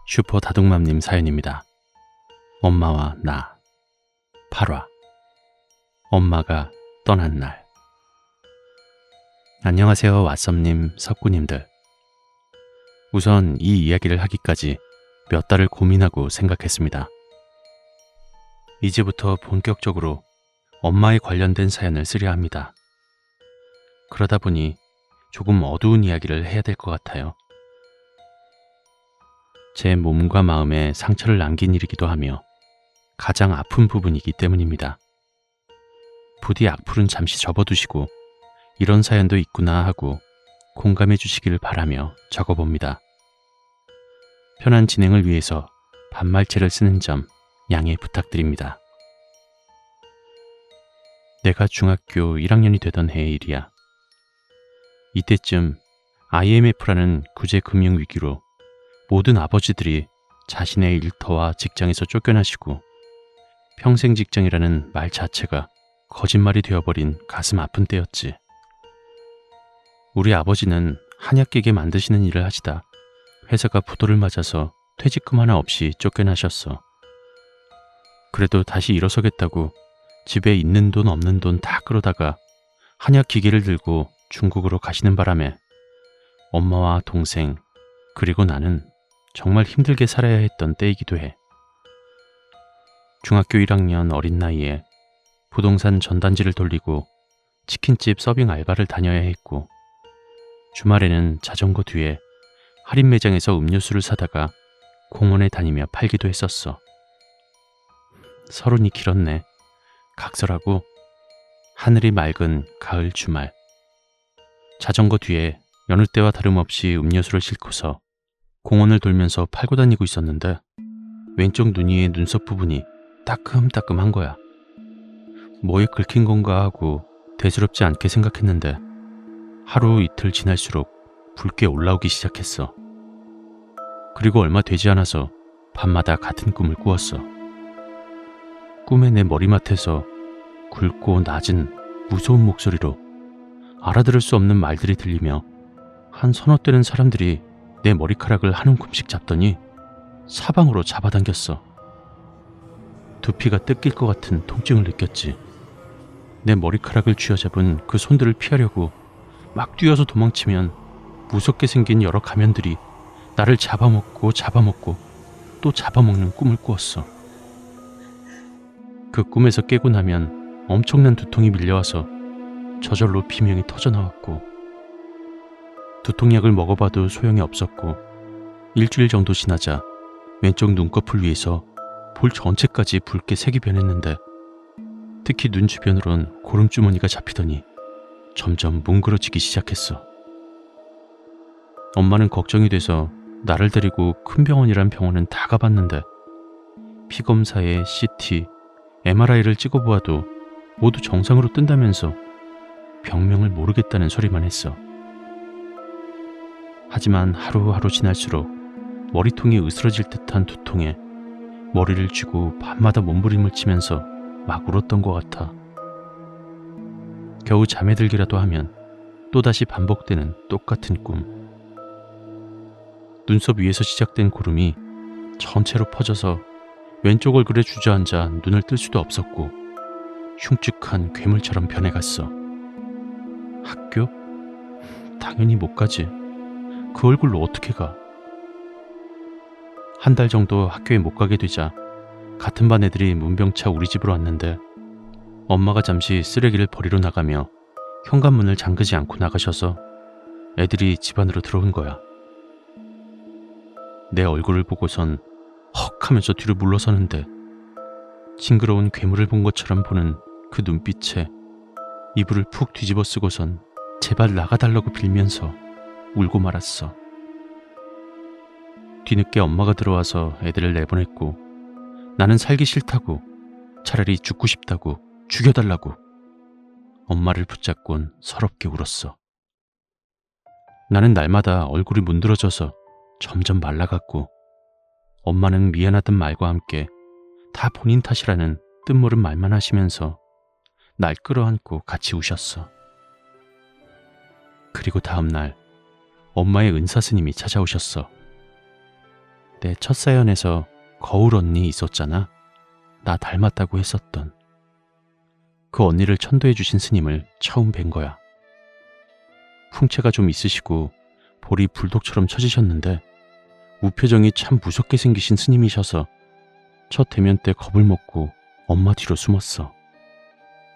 슈퍼 다둥맘님 사연입니다. 엄마와 나 8화. 엄마가 떠난 날. 안녕하세요, 왓썸님, 석구님들. 우선 이 이야기를 하기까지 몇 달을 고민하고 생각했습니다. 이제부터 본격적으로 엄마에 관련된 사연을 쓰려 합니다. 그러다 보니 조금 어두운 이야기를 해야 될 것 같아요. 제 몸과 마음에 상처를 남긴 일이기도 하며 가장 아픈 부분이기 때문입니다. 부디 악플은 잠시 접어두시고 이런 사연도 있구나 하고 공감해 주시길 바라며 적어봅니다. 편한 진행을 위해서 반말체를 쓰는 점 양해 부탁드립니다. 내가 중학교 1학년이 되던 해의 일이야. 이때쯤 IMF라는 구제금융위기로 모든 아버지들이 자신의 일터와 직장에서 쫓겨나시고 평생 직장이라는 말 자체가 거짓말이 되어버린 가슴 아픈 때였지. 우리 아버지는 한약 깨게 만드시는 일을 하시다 회사가 부도를 맞아서 퇴직금 하나 없이 쫓겨나셨어. 그래도 다시 일어서겠다고 집에 있는 돈 없는 돈 다 끌어다가 한약 기계를 들고 중국으로 가시는 바람에 엄마와 동생 그리고 나는 정말 힘들게 살아야 했던 때이기도 해. 중학교 1학년 어린 나이에 부동산 전단지를 돌리고 치킨집 서빙 알바를 다녀야 했고 주말에는 자전거 뒤에 할인 매장에서 음료수를 사다가 공원에 다니며 팔기도 했었어. 서른이 길었네. 각설하고 하늘이 맑은 가을 주말. 자전거 뒤에 여느 때와 다름없이 음료수를 싣고서 공원을 돌면서 팔고 다니고 있었는데 왼쪽 눈 위의 눈썹 부분이 따끔따끔한 거야. 뭐에 긁힌 건가 하고 대수롭지 않게 생각했는데 하루 이틀 지날수록 붉게 올라오기 시작했어. 그리고 얼마 되지 않아서 밤마다 같은 꿈을 꾸었어. 꿈에 내 머리맡에서 굵고 낮은 무서운 목소리로 알아들을 수 없는 말들이 들리며 한 서너 되는 사람들이 내 머리카락을 한 움큼씩 잡더니 사방으로 잡아당겼어. 두피가 뜯길 것 같은 통증을 느꼈지. 내 머리카락을 쥐어잡은 그 손들을 피하려고 막 뛰어서 도망치면 무섭게 생긴 여러 가면들이 나를 잡아먹고 또 잡아먹는 꿈을 꾸었어. 그 꿈에서 깨고 나면 엄청난 두통이 밀려와서 저절로 비명이 터져나왔고 두통약을 먹어봐도 소용이 없었고 일주일 정도 지나자 왼쪽 눈꺼풀 위에서 볼 전체까지 붉게 색이 변했는데 특히 눈 주변으론 고름주머니가 잡히더니 점점 뭉그러지기 시작했어. 엄마는 걱정이 돼서 나를 데리고 큰 병원이란 병원은 다 가봤는데 피검사에 CT, MRI를 찍어보아도 모두 정상으로 뜬다면서 병명을 모르겠다는 소리만 했어. 하지만 하루하루 지날수록 머리통이 으스러질 듯한 두통에 머리를 쥐고 밤마다 몸부림을 치면서 막 울었던 것 같아. 겨우 잠에 들기라도 하면 또다시 반복되는 똑같은 꿈. 눈썹 위에서 시작된 고름이 전체로 퍼져서 왼쪽 얼굴에 주저앉아 눈을 뜰 수도 없었고 흉측한 괴물처럼 변해갔어. 학교? 당연히 못 가지. 그 얼굴로 어떻게 가? 한 달 정도 학교에 못 가게 되자 같은 반 애들이 문병차 우리 집으로 왔는데 엄마가 잠시 쓰레기를 버리러 나가며 현관문을 잠그지 않고 나가셔서 애들이 집 안으로 들어온 거야. 내 얼굴을 보고선 헉 하면서 뒤로 물러서는데 징그러운 괴물을 본 것처럼 보는 그 눈빛에 이불을 푹 뒤집어 쓰고선 제발 나가달라고 빌면서 울고 말았어. 뒤늦게 엄마가 들어와서 애들을 내보냈고 나는 살기 싫다고 차라리 죽고 싶다고 죽여달라고 엄마를 붙잡곤 서럽게 울었어. 나는 날마다 얼굴이 문드러져서 점점 말라갔고 엄마는 미안하던 말과 함께 다 본인 탓이라는 뜻모른 말만 하시면서 날 끌어안고 같이 우셨어. 그리고 다음날 엄마의 은사 스님이 찾아오셨어. 내 첫 사연에서 거울 언니 있었잖아. 나 닮았다고 했었던. 그 언니를 천도해 주신 스님을 처음 뵌 거야. 풍채가 좀 있으시고 볼이 불독처럼 처지셨는데 무표정이 참 무섭게 생기신 스님이셔서 첫 대면 때 겁을 먹고 엄마 뒤로 숨었어.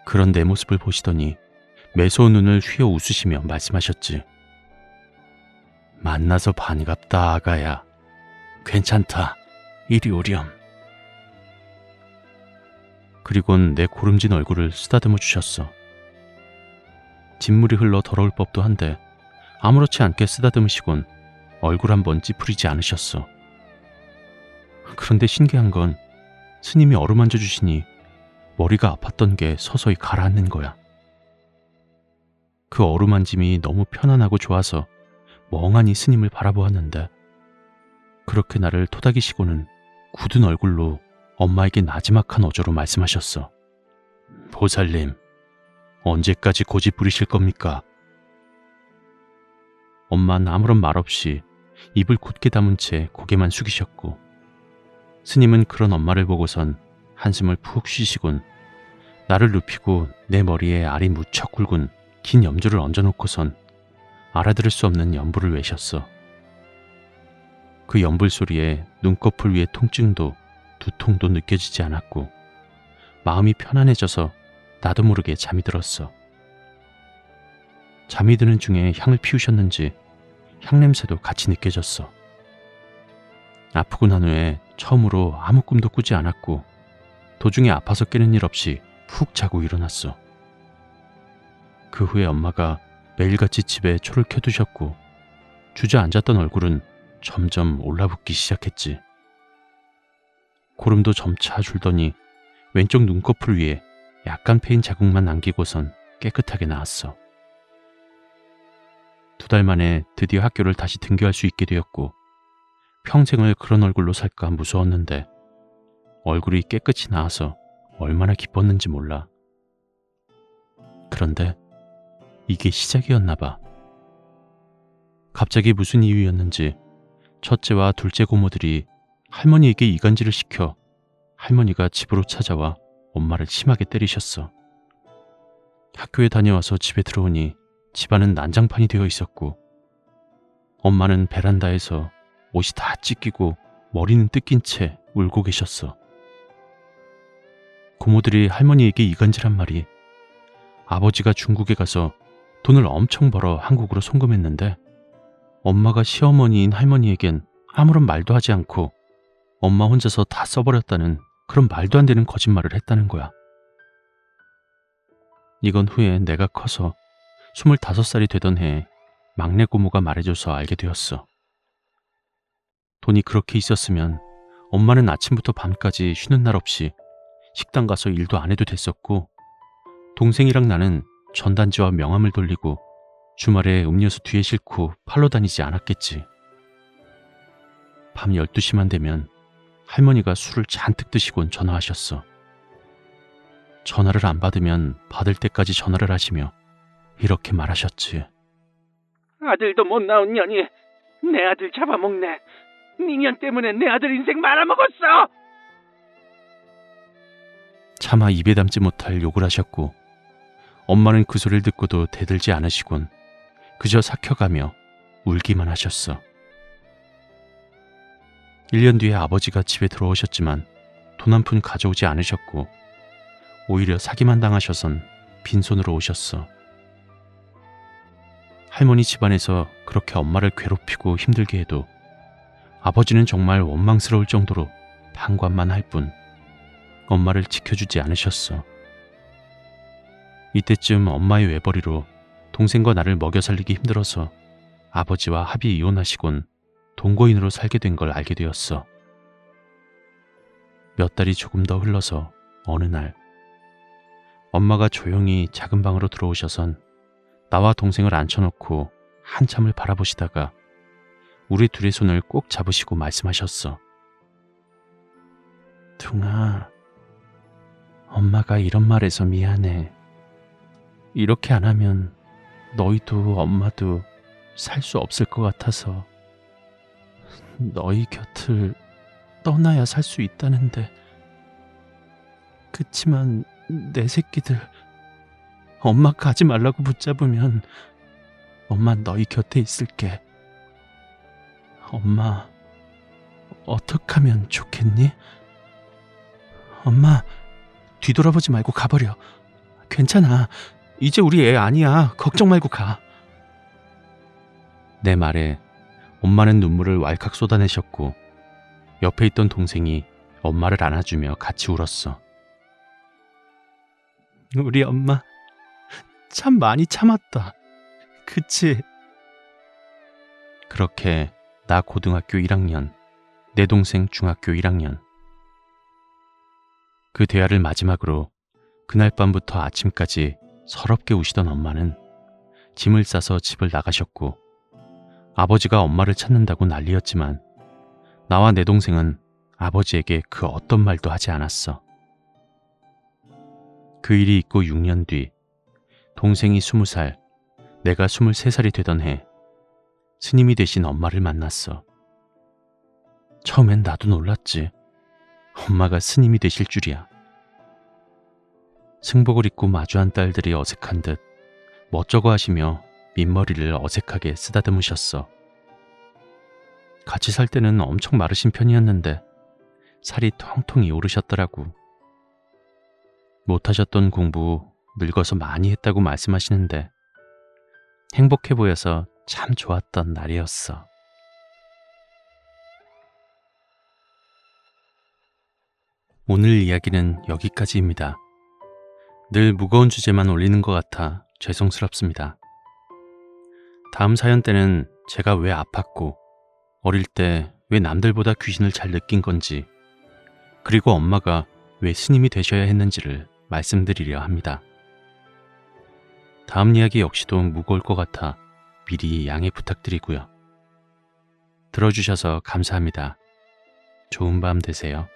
그런 내 모습을 보시더니 매서운 눈을 휘어 웃으시며 말씀하셨지. 만나서 반갑다 아가야. 괜찮다. 이리 오렴. 그리곤 내 고름진 얼굴을 쓰다듬어 주셨어. 진물이 흘러 더러울 법도 한데 아무렇지 않게 쓰다듬으시곤 얼굴 한번 찌푸리지 않으셨어. 그런데 신기한 건 스님이 어루만져 주시니 머리가 아팠던 게 서서히 가라앉는 거야. 그 어루만짐이 너무 편안하고 좋아서 멍하니 스님을 바라보았는데 그렇게 나를 토닥이시고는 굳은 얼굴로 엄마에게 나지막한 어조로 말씀하셨어. 보살님, 언제까지 고집 부리실 겁니까? 엄마는 아무런 말 없이 입을 곧게 다문 채 고개만 숙이셨고 스님은 그런 엄마를 보고선 한숨을 푹 쉬시곤 나를 눕히고 내 머리에 알이 무척 굵은 긴 염주를 얹어놓고선 알아들을 수 없는 연불을 외셨어. 그 연불 소리에 눈꺼풀 위의 통증도 두통도 느껴지지 않았고 마음이 편안해져서 나도 모르게 잠이 들었어. 잠이 드는 중에 향을 피우셨는지 향냄새도 같이 느껴졌어. 아프고 난 후에 처음으로 아무 꿈도 꾸지 않았고 도중에 아파서 깨는 일 없이 푹 자고 일어났어. 그 후에 엄마가 매일같이 집에 초를 켜두셨고 주저앉았던 얼굴은 점점 올라붙기 시작했지. 고름도 점차 줄더니 왼쪽 눈꺼풀 위에 약간 패인 자국만 남기고선 깨끗하게 나았어. 2달 만에 드디어 학교를 다시 등교할 수 있게 되었고 평생을 그런 얼굴로 살까 무서웠는데 얼굴이 깨끗이 나아서 얼마나 기뻤는지 몰라. 그런데 이게 시작이었나 봐. 갑자기 무슨 이유였는지 첫째와 둘째 고모들이 할머니에게 이간질을 시켜 할머니가 집으로 찾아와 엄마를 심하게 때리셨어. 학교에 다녀와서 집에 들어오니 집안은 난장판이 되어 있었고 엄마는 베란다에서 옷이 다 찢기고 머리는 뜯긴 채 울고 계셨어. 고모들이 할머니에게 이간질한 말이 아버지가 중국에 가서 돈을 엄청 벌어 한국으로 송금했는데 엄마가 시어머니인 할머니에겐 아무런 말도 하지 않고 엄마 혼자서 다 써버렸다는 그런 말도 안 되는 거짓말을 했다는 거야. 이건 후에 내가 커서 25살이 되던 해에 막내 고모가 말해줘서 알게 되었어. 돈이 그렇게 있었으면 엄마는 아침부터 밤까지 쉬는 날 없이 식당 가서 일도 안 해도 됐었고 동생이랑 나는 전단지와 명함을 돌리고 주말에 음료수 뒤에 싣고 팔러 다니지 않았겠지. 밤 12시만 되면 할머니가 술을 잔뜩 드시곤 전화하셨어. 전화를 안 받으면 받을 때까지 전화를 하시며 이렇게 말하셨지. 아들도 못 낳은 년이 내 아들 잡아먹네. 니년 때문에 내 아들 인생 말아먹었어. 차마 입에 담지 못할 욕을 하셨고 엄마는 그 소리를 듣고도 대들지 않으시곤 그저 삭혀가며 울기만 하셨어. 1년 뒤에 아버지가 집에 들어오셨지만 돈 한 푼 가져오지 않으셨고 오히려 사기만 당하셔선 빈손으로 오셨어. 할머니 집안에서 그렇게 엄마를 괴롭히고 힘들게 해도 아버지는 정말 원망스러울 정도로 방관만 할 뿐 엄마를 지켜주지 않으셨어. 이때쯤 엄마의 외벌이로 동생과 나를 먹여 살리기 힘들어서 아버지와 합의 이혼하시곤 동거인으로 살게 된 걸 알게 되었어. 몇 달이 조금 더 흘러서 어느 날 엄마가 조용히 작은 방으로 들어오셔선 나와 동생을 앉혀놓고 한참을 바라보시다가 우리 둘의 손을 꼭 잡으시고 말씀하셨어. 둥아, 엄마가 이런 말해서 미안해. 이렇게 안 하면 너희도 엄마도 살 수 없을 것 같아서 너희 곁을 떠나야 살 수 있다는데, 그치만 내 새끼들 엄마 가지 말라고 붙잡으면 엄마 너희 곁에 있을게. 엄마 어떡하면 좋겠니? 엄마 뒤돌아보지 말고 가버려. 괜찮아. 이제 우리 애 아니야. 걱정 말고 가. 내 말에 엄마는 눈물을 왈칵 쏟아내셨고 옆에 있던 동생이 엄마를 안아주며 같이 울었어. 우리 엄마 참 많이 참았다. 그치? 그렇게 나 고등학교 1학년, 내 동생 중학교 1학년. 그 대화를 마지막으로 그날 밤부터 아침까지 서럽게 우시던 엄마는 짐을 싸서 집을 나가셨고 아버지가 엄마를 찾는다고 난리였지만 나와 내 동생은 아버지에게 그 어떤 말도 하지 않았어. 그 일이 있고 6년 뒤 동생이 20살, 내가 23살이 되던 해 스님이 되신 엄마를 만났어. 처음엔 나도 놀랐지. 엄마가 스님이 되실 줄이야. 승복을 입고 마주한 딸들이 어색한 듯 멋쩍어 하시며 민머리를 어색하게 쓰다듬으셨어. 같이 살 때는 엄청 마르신 편이었는데 살이 통통이 오르셨더라고. 못하셨던 공부 늙어서 많이 했다고 말씀하시는데 행복해 보여서 참 좋았던 날이었어. 오늘 이야기는 여기까지입니다. 늘 무거운 주제만 올리는 것 같아 죄송스럽습니다. 다음 사연 때는 제가 왜 아팠고 어릴 때 왜 남들보다 귀신을 잘 느낀 건지, 그리고 엄마가 왜 스님이 되셔야 했는지를 말씀드리려 합니다. 다음 이야기 역시도 무거울 것 같아 미리 양해 부탁드리고요. 들어주셔서 감사합니다. 좋은 밤 되세요.